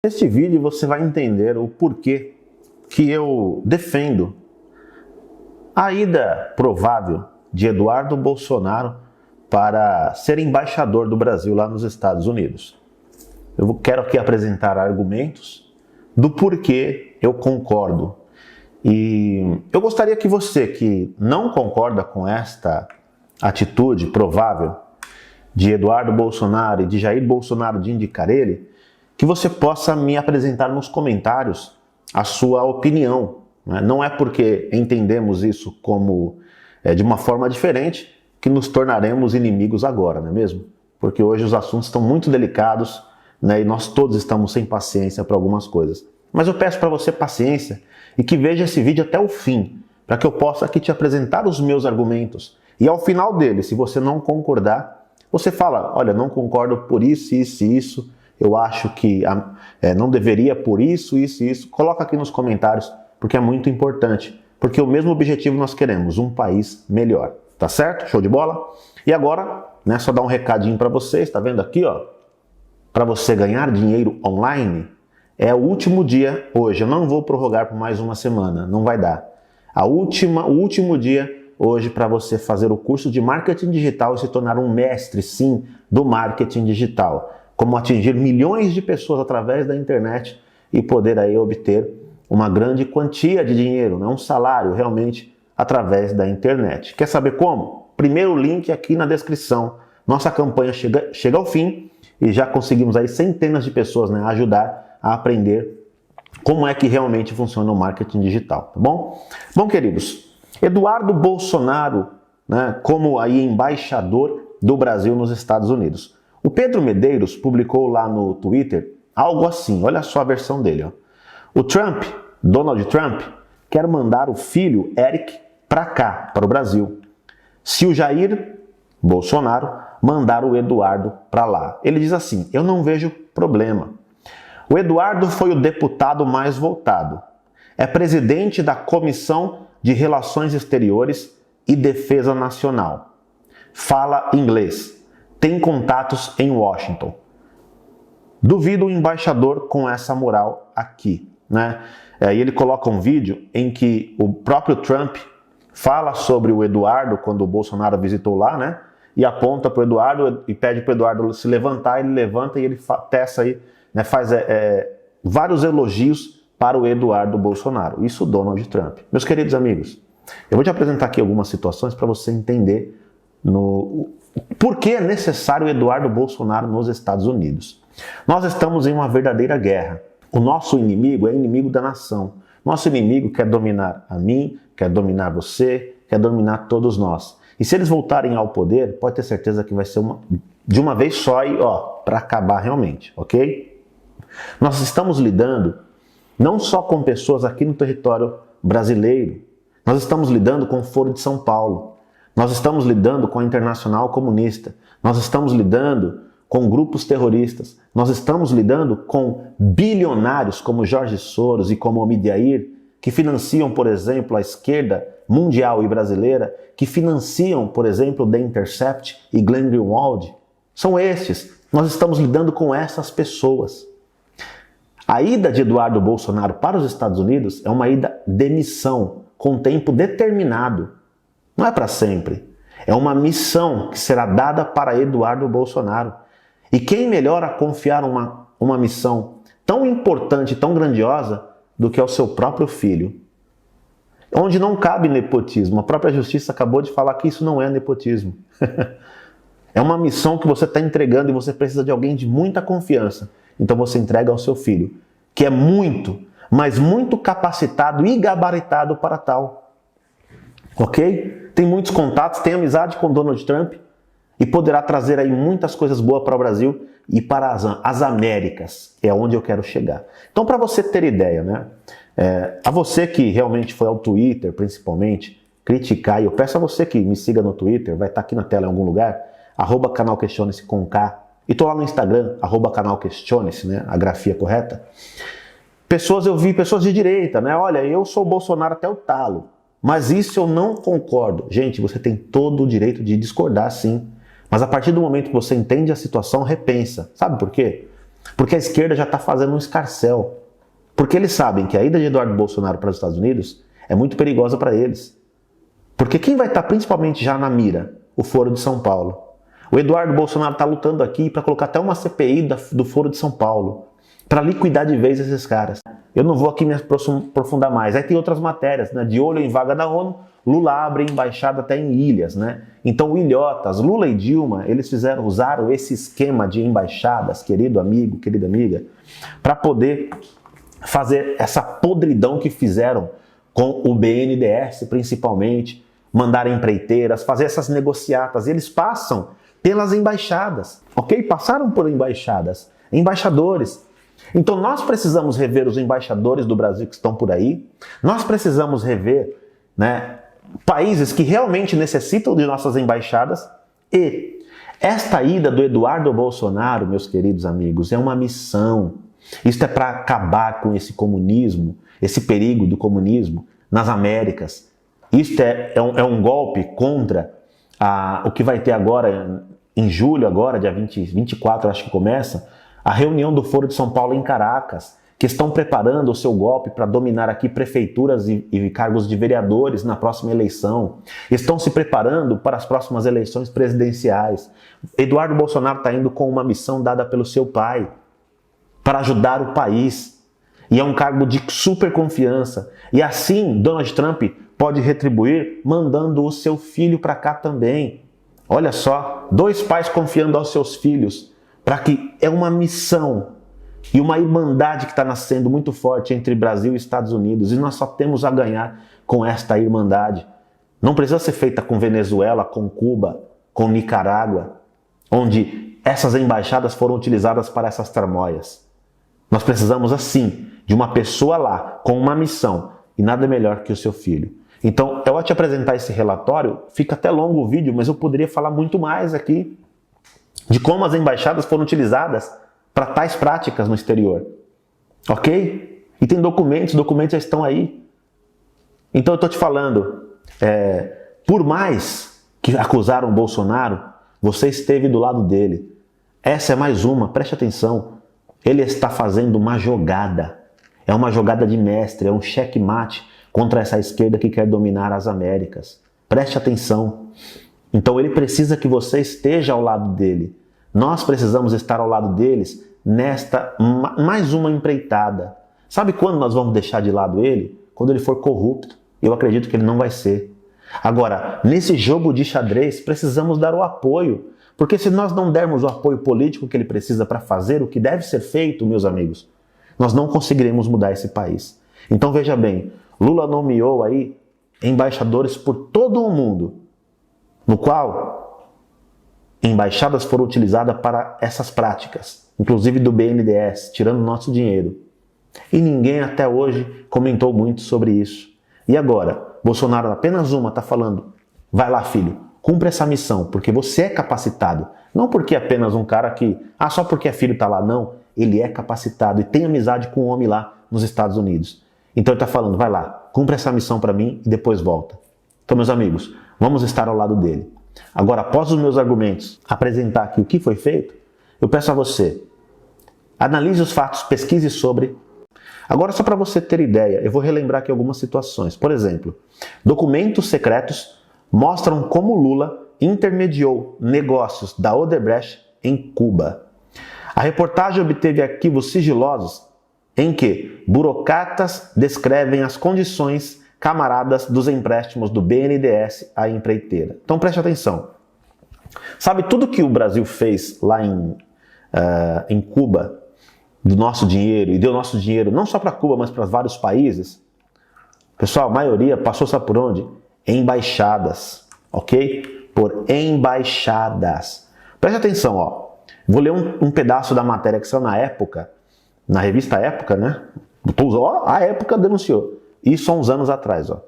Neste vídeo você vai entender o porquê que eu defendo a ida provável de Eduardo Bolsonaro para ser embaixador do Brasil lá nos Estados Unidos. Eu quero aqui apresentar argumentos do porquê eu concordo. E eu gostaria que você que não concorda com esta atitude provável de Eduardo Bolsonaro e de Jair Bolsonaro de indicar ele, que você possa me apresentar nos comentários a sua opinião. Não é porque entendemos isso como de uma forma diferente que nos tornaremos inimigos agora, não é mesmo? Porque hoje os assuntos estão muito delicados, né, e nós todos estamos sem paciência para algumas coisas. Mas eu peço para você paciência e que veja esse vídeo até o fim, para que eu possa aqui te apresentar os meus argumentos. E ao final dele, se você não concordar, você fala, olha, não concordo por isso, isso e isso, eu acho que não deveria por isso, isso e isso. Coloca aqui nos comentários, porque é muito importante. Porque o mesmo objetivo nós queremos, um país melhor. Tá certo? Show de bola? E agora, né, só dar um recadinho para vocês, tá vendo aqui, ó? Para você ganhar dinheiro online, é o último dia hoje. Eu não vou prorrogar por mais uma semana, não vai dar. O último dia hoje para você fazer o curso de marketing digital e se tornar um mestre, sim, do marketing digital. Como atingir milhões de pessoas através da internet e poder aí obter uma grande quantia de dinheiro, né? Um salário realmente através da internet. Quer saber como? Primeiro link aqui na descrição. Nossa campanha chega ao fim e já conseguimos aí centenas de pessoas, né, ajudar a aprender como é que realmente funciona o marketing digital, tá bom? Bom, queridos, Eduardo Bolsonaro, né, como aí embaixador do Brasil nos Estados Unidos. O Pedro Medeiros publicou lá no Twitter algo assim, olha só a versão dele. Ó. O Donald Trump, quer mandar o filho Eric para cá, para o Brasil. Se o Jair Bolsonaro mandar o Eduardo para lá. Ele diz assim, eu não vejo problema. O Eduardo foi o deputado mais votado. É presidente da Comissão de Relações Exteriores e Defesa Nacional. Fala inglês. Tem contatos em Washington. Duvido o embaixador com essa moral aqui, né? E ele coloca um vídeo em que o próprio Trump fala sobre o Eduardo quando o Bolsonaro visitou lá, né? E aponta para o Eduardo e pede para o Eduardo se levantar, ele levanta e ele testa aí, né? Faz vários elogios para o Eduardo Bolsonaro. Isso Donald Trump. Meus queridos amigos, eu vou te apresentar aqui algumas situações para você entender por que é necessário Eduardo Bolsonaro nos Estados Unidos. Nós estamos em uma verdadeira guerra. O nosso inimigo é inimigo da nação. Nosso inimigo quer dominar a mim, quer dominar você, quer dominar todos nós. E se eles voltarem ao poder, pode ter certeza que vai ser de uma vez só e para acabar realmente, ok? Nós estamos lidando não só com pessoas aqui no território brasileiro, nós estamos lidando com o Foro de São Paulo. Nós estamos lidando com a Internacional Comunista, nós estamos lidando com grupos terroristas, nós estamos lidando com bilionários como Jorge Soros e como Omidyar, que financiam, por exemplo, a esquerda mundial e brasileira, que financiam, por exemplo, The Intercept e Glenn Greenwald. São estes, nós estamos lidando com essas pessoas. A ida de Eduardo Bolsonaro para os Estados Unidos é uma ida de missão, com tempo determinado. Não é para sempre. É uma missão que será dada para Eduardo Bolsonaro. E quem melhor a confiar uma missão tão importante, tão grandiosa, do que ao seu próprio filho? Onde não cabe nepotismo. A própria justiça acabou de falar que isso não é nepotismo. É uma missão que você está entregando e você precisa de alguém de muita confiança. Então você entrega ao seu filho, que é muito, mas muito capacitado e gabaritado para tal. Ok? Tem muitos contatos, tem amizade com Donald Trump e poderá trazer aí muitas coisas boas para o Brasil e para as Américas, é onde eu quero chegar. Então, para você ter ideia, né? A você que realmente foi ao Twitter, principalmente, criticar, e eu peço a você que me siga no Twitter, vai estar aqui na tela em algum lugar, @canal Questione-se com K, e tô lá no Instagram, @canal Questione-se, né? A grafia correta. Eu vi pessoas de direita, né? Olha, eu sou Bolsonaro até o talo. Mas isso eu não concordo. Gente, você tem todo o direito de discordar, sim. Mas a partir do momento que você entende a situação, repensa. Sabe por quê? Porque a esquerda já está fazendo um escarcéu. Porque eles sabem que a ida de Eduardo Bolsonaro para os Estados Unidos é muito perigosa para eles. Porque quem vai estar principalmente já na mira? O Foro de São Paulo. O Eduardo Bolsonaro está lutando aqui para colocar até uma CPI do Foro de São Paulo, para liquidar de vez esses caras. Eu não vou aqui me aprofundar mais. Aí tem outras matérias, né? De olho em vaga da ONU, Lula abre embaixada até em ilhas, né? Então, ilhotas, Lula e Dilma, eles usaram esse esquema de embaixadas, querido amigo, querida amiga, para poder fazer essa podridão que fizeram com o BNDES, principalmente, mandar empreiteiras, fazer essas negociatas. Eles passam pelas embaixadas, ok? Passaram por embaixadas, embaixadores. Então nós precisamos rever os embaixadores do Brasil que estão por aí, nós precisamos rever, né, países que realmente necessitam de nossas embaixadas, e esta ida do Eduardo Bolsonaro, meus queridos amigos, é uma missão. Isso é para acabar com esse comunismo, esse perigo do comunismo nas Américas. Isso é um golpe contra o que vai ter agora, em julho, agora, dia 24, acho que começa, a reunião do Foro de São Paulo em Caracas, que estão preparando o seu golpe para dominar aqui prefeituras e cargos de vereadores na próxima eleição. Estão se preparando para as próximas eleições presidenciais. Eduardo Bolsonaro está indo com uma missão dada pelo seu pai, para ajudar o país. E é um cargo de super confiança. E assim, Donald Trump pode retribuir mandando o seu filho para cá também. Olha só, dois pais confiando aos seus filhos, para que é uma missão e uma irmandade que está nascendo muito forte entre Brasil e Estados Unidos. E nós só temos a ganhar com esta irmandade. Não precisa ser feita com Venezuela, com Cuba, com Nicarágua, onde essas embaixadas foram utilizadas para essas tramóias. Nós precisamos, assim, de uma pessoa lá, com uma missão, e nada melhor que o seu filho. Então, eu vou te apresentar esse relatório, fica até longo o vídeo, mas eu poderia falar muito mais aqui de como as embaixadas foram utilizadas para tais práticas no exterior. Ok? E tem documentos já estão aí. Então eu estou te falando, por mais que acusaram Bolsonaro, você esteve do lado dele. Essa é mais uma, preste atenção. Ele está fazendo uma jogada. É uma jogada de mestre, é um checkmate contra essa esquerda que quer dominar as Américas. Preste atenção. Então ele precisa que você esteja ao lado dele. Nós precisamos estar ao lado deles nesta mais uma empreitada. Sabe quando nós vamos deixar de lado ele? Quando ele for corrupto. Eu acredito que ele não vai ser. Agora, nesse jogo de xadrez, precisamos dar o apoio. Porque se nós não dermos o apoio político que ele precisa para fazer o que deve ser feito, meus amigos, nós não conseguiremos mudar esse país. Então veja bem, Lula nomeou aí embaixadores por todo o mundo, no qual embaixadas foram utilizadas para essas práticas, inclusive do BNDES, tirando nosso dinheiro. E ninguém até hoje comentou muito sobre isso. E agora, Bolsonaro, apenas uma, está falando, vai lá filho, cumpra essa missão, porque você é capacitado. Não porque é apenas um cara que, só porque é filho está lá, não. Ele é capacitado e tem amizade com um homem lá nos Estados Unidos. Então ele está falando, vai lá, cumpra essa missão para mim e depois volta. Então, meus amigos, vamos estar ao lado dele. Agora, após os meus argumentos, apresentar aqui o que foi feito, eu peço a você, analise os fatos, pesquise sobre. Agora, só para você ter ideia, eu vou relembrar aqui algumas situações. Por exemplo, documentos secretos mostram como Lula intermediou negócios da Odebrecht em Cuba. A reportagem obteve arquivos sigilosos em que burocratas descrevem as condições camaradas dos empréstimos do BNDES à empreiteira. Então preste atenção. Sabe tudo que o Brasil fez lá em Cuba, do nosso dinheiro, e deu nosso dinheiro não só para Cuba, mas para vários países? Pessoal, a maioria passou, sabe por onde? Embaixadas, ok? Por embaixadas. Preste atenção, ó. Vou ler um pedaço da matéria que saiu na Época, na revista Época, né? A Época denunciou. Isso há uns anos atrás, ó.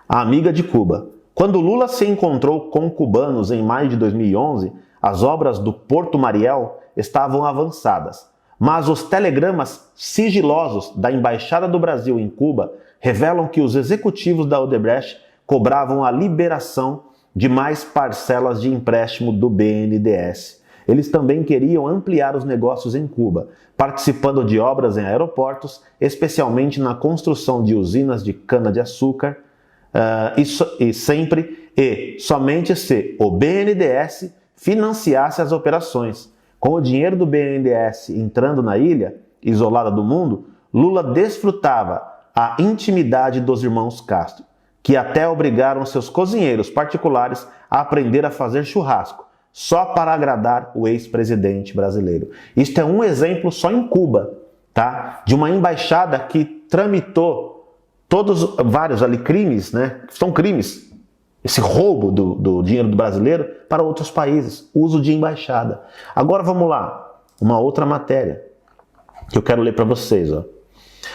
A amiga de Cuba. Quando Lula se encontrou com cubanos em maio de 2011, as obras do Porto Mariel estavam avançadas. Mas os telegramas sigilosos da Embaixada do Brasil em Cuba revelam que os executivos da Odebrecht cobravam a liberação de mais parcelas de empréstimo do BNDES. eles também queriam ampliar os negócios em Cuba, participando de obras em aeroportos, especialmente na construção de usinas de cana-de-açúcar, somente se o BNDES financiasse as operações. Com o dinheiro do BNDES entrando na ilha, isolada do mundo, Lula desfrutava a intimidade dos irmãos Castro, que até obrigaram seus cozinheiros particulares a aprender a fazer churrasco, só para agradar o ex-presidente brasileiro. Isto é um exemplo só em Cuba, tá? De uma embaixada que tramitou vários ali crimes, né? São crimes, esse roubo do dinheiro do brasileiro para outros países, uso de embaixada. Agora vamos lá, uma outra matéria que eu quero ler para vocês, ó.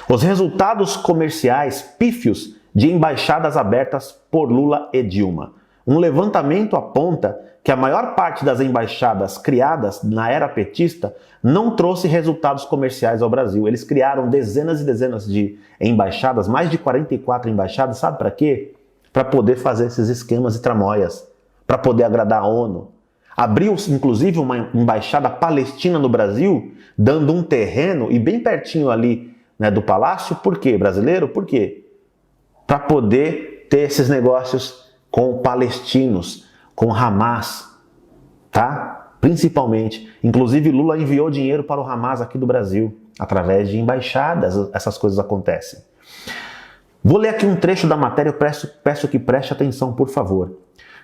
Os resultados comerciais pífios de embaixadas abertas por Lula e Dilma. Um levantamento aponta que a maior parte das embaixadas criadas na era petista não trouxe resultados comerciais ao Brasil. Eles criaram dezenas e dezenas de embaixadas, mais de 44 embaixadas, sabe para quê? Para poder fazer esses esquemas e tramóias, para poder agradar a ONU. Abriu, inclusive, uma embaixada palestina no Brasil, dando um terreno e bem pertinho ali, né, do palácio. Por quê, brasileiro? Por quê? Para poder ter esses negócios com palestinos, com Hamas, tá? Principalmente. Inclusive, Lula enviou dinheiro para o Hamas aqui do Brasil, através de embaixadas, essas coisas acontecem. Vou ler aqui um trecho da matéria, eu peço que preste atenção, por favor.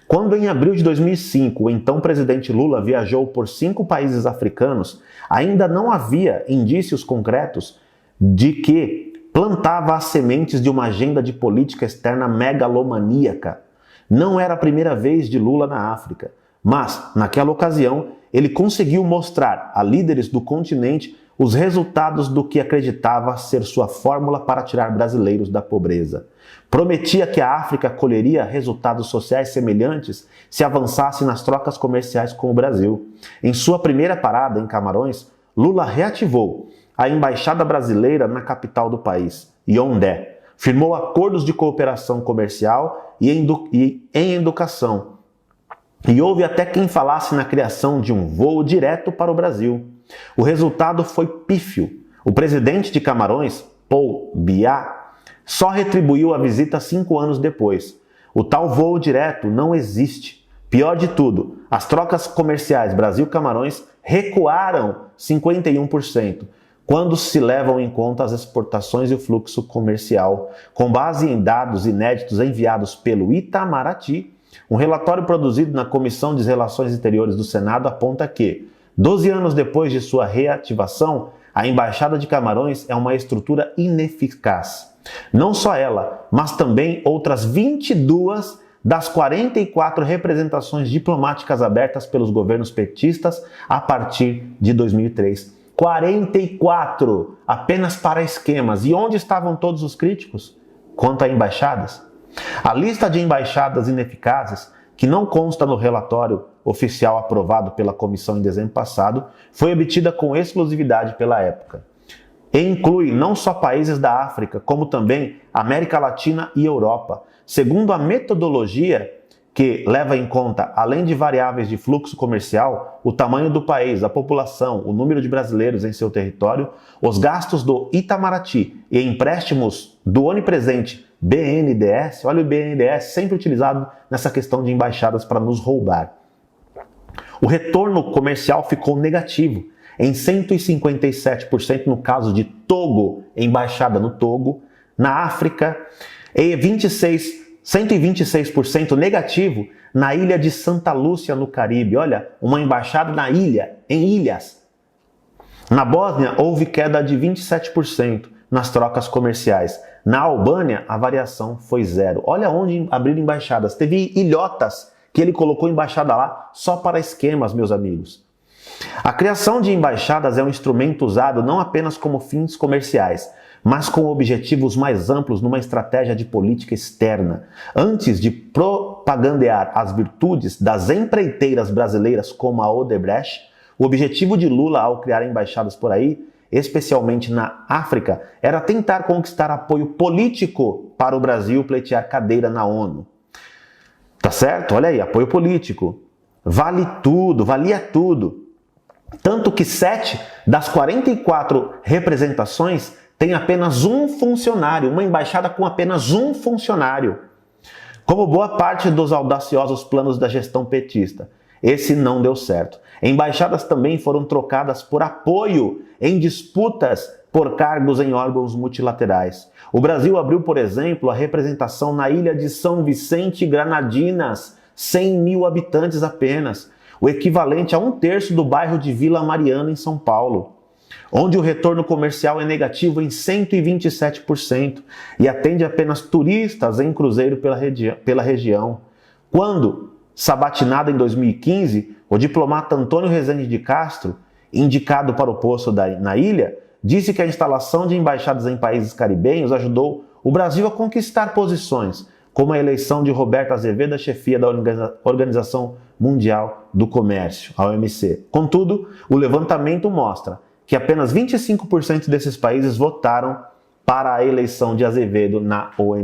Quando em abril de 2005, o então presidente Lula viajou por 5 países africanos, ainda não havia indícios concretos de que plantava as sementes de uma agenda de política externa megalomaníaca. Não era a primeira vez de Lula na África, mas, naquela ocasião, ele conseguiu mostrar a líderes do continente os resultados do que acreditava ser sua fórmula para tirar brasileiros da pobreza. Prometia que a África colheria resultados sociais semelhantes se avançasse nas trocas comerciais com o Brasil. Em sua primeira parada em Camarões, Lula reativou a embaixada brasileira na capital do país, Yaoundé. Firmou acordos de cooperação comercial e em educação. E houve até quem falasse na criação de um voo direto para o Brasil. O resultado foi pífio. O presidente de Camarões, Paul Biya, só retribuiu a visita 5 anos depois. O tal voo direto não existe. Pior de tudo, as trocas comerciais Brasil-Camarões recuaram 51%, quando se levam em conta as exportações e o fluxo comercial. Com base em dados inéditos enviados pelo Itamaraty, um relatório produzido na Comissão de Relações Exteriores do Senado aponta que, 12 anos depois de sua reativação, a Embaixada de Camarões é uma estrutura ineficaz. Não só ela, mas também outras 22 das 44 representações diplomáticas abertas pelos governos petistas a partir de 2003. 44! Apenas para esquemas. E onde estavam todos os críticos quanto a embaixadas? A lista de embaixadas ineficazes, que não consta no relatório oficial aprovado pela comissão em dezembro passado, foi obtida com exclusividade pela época. E inclui não só países da África, como também América Latina e Europa. Segundo a metodologia que leva em conta, além de variáveis de fluxo comercial, o tamanho do país, a população, o número de brasileiros em seu território, os gastos do Itamaraty e empréstimos do onipresente BNDES, olha o BNDES sempre utilizado nessa questão de embaixadas para nos roubar. O retorno comercial ficou negativo, em 157% no caso de Togo, embaixada no Togo, na África, e 126% negativo na ilha de Santa Lúcia, no Caribe. Olha, uma embaixada na ilha, em ilhas. Na Bósnia, houve queda de 27% nas trocas comerciais. Na Albânia, a variação foi 0. Olha onde abriram embaixadas. Teve ilhotas que ele colocou embaixada lá só para esquemas, meus amigos. A criação de embaixadas é um instrumento usado não apenas como fins comerciais, mas com objetivos mais amplos numa estratégia de política externa. Antes de propagandear as virtudes das empreiteiras brasileiras como a Odebrecht, o objetivo de Lula ao criar embaixadas por aí, especialmente na África, era tentar conquistar apoio político para o Brasil pleitear cadeira na ONU. Tá certo? Olha aí, apoio político. Vale tudo, valia tudo. Tanto que 7 das 44 representações tem apenas um funcionário, uma embaixada com apenas um funcionário. Como boa parte dos audaciosos planos da gestão petista, esse não deu certo. Embaixadas também foram trocadas por apoio em disputas por cargos em órgãos multilaterais. O Brasil abriu, por exemplo, a representação na ilha de São Vicente e Granadinas, 100 mil habitantes apenas, o equivalente a 1/3 do bairro de Vila Mariana, em São Paulo, onde o retorno comercial é negativo em 127% e atende apenas turistas em cruzeiro pela região. Quando, sabatinado em 2015, o diplomata Antônio Rezende de Castro, indicado para o posto na ilha, disse que a instalação de embaixadas em países caribenhos ajudou o Brasil a conquistar posições, como a eleição de Roberto Azevedo à chefia da Organização Mundial do Comércio, a OMC. Contudo, o levantamento mostra que apenas 25% desses países votaram para a eleição de Azevedo na OMC.